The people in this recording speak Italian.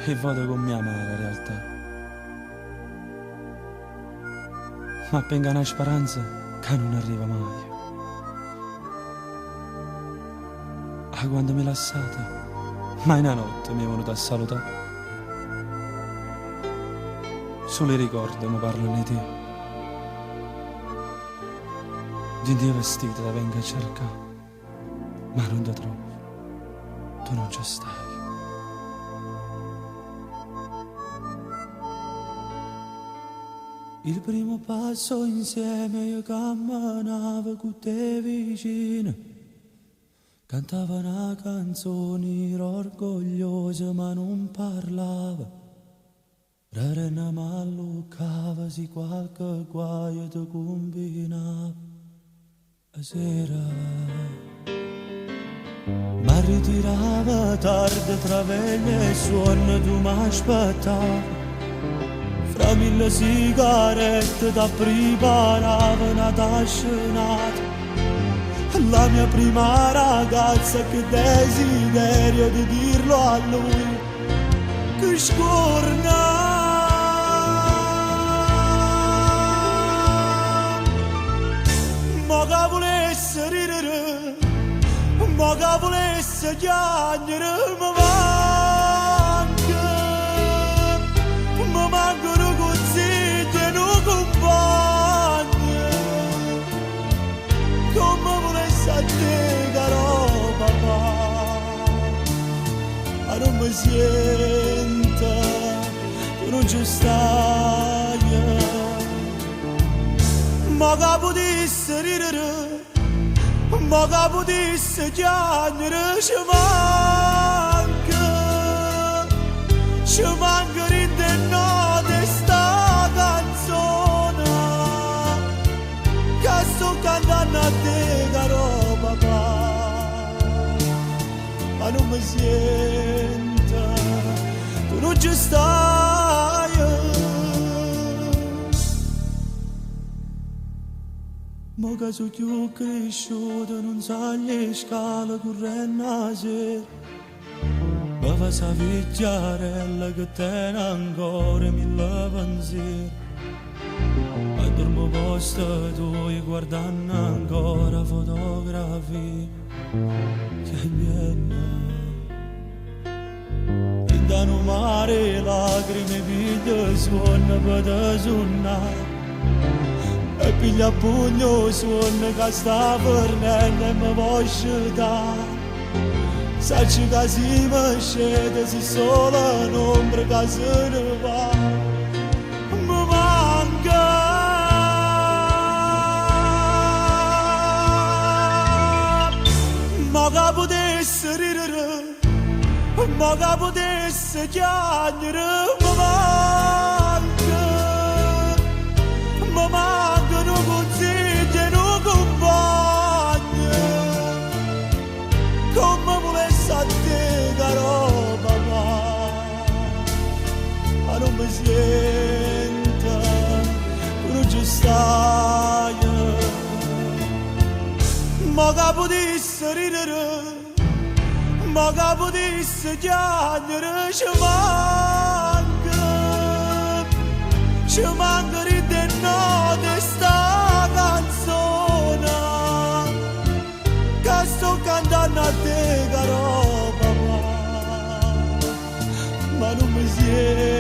e vado con mia amara realtà. Ma penga una speranza che non arriva mai. Ah, quando mi lasciate, mai una notte mi è venuta a salutare. Solo i ricordi mi parlano di te. Di Dio vestita da venga a cercare, ma non ti trovo, tu non ci stai. Il primo passo insieme io camminavo con te vicino, cantava una canzone, ero orgogliosa ma non parlava. Rare na mallucava si qualche guaio ti combinava. A sera ma ritirava tardi tra veglie e suono tu m'aspettava. Fra mille sigarette ti preparava una tascenata. La mia prima ragazza, che desiderio di dirlo a lui, che scorna. Ma che volesse ridere, ma che volesse chiagnere, mi mancano consigli e non compagni, come volesse a te caro papà, ma non mi senta, tu non ci stai. Ma che potesse ridere, ma che potesse chiagnere, ci manca ridere notte sta canzone, che sto cantando a te caro papà, ma non mi senta, tu non ci stai. Ma che sono più cresciuto, non sa le scale correndo a sera. Ma fa sa vecchiarella che tiene ancora mille pensieri. Ma dormo posto tu guardando ancora fotografie che viene. E danno mare lacrime, piglio suono per te suonare. E piglia a pugno suono che sta fornendo e mi voglio dare. Sacci che si mi scende, si solo un'ombra che se ne va. Mi manca. Ma che potesse ridere, ma che potesse chiagnere, mi mancano consigli e non compagni, come volesse a te caro papà, ma non mi senta, tu non ci stai. Ma che potesse ridere, ma che potesse chiagnere, ci manca ridere notte sta canzone, che sto cantando a te caro papà, ma non mi sento.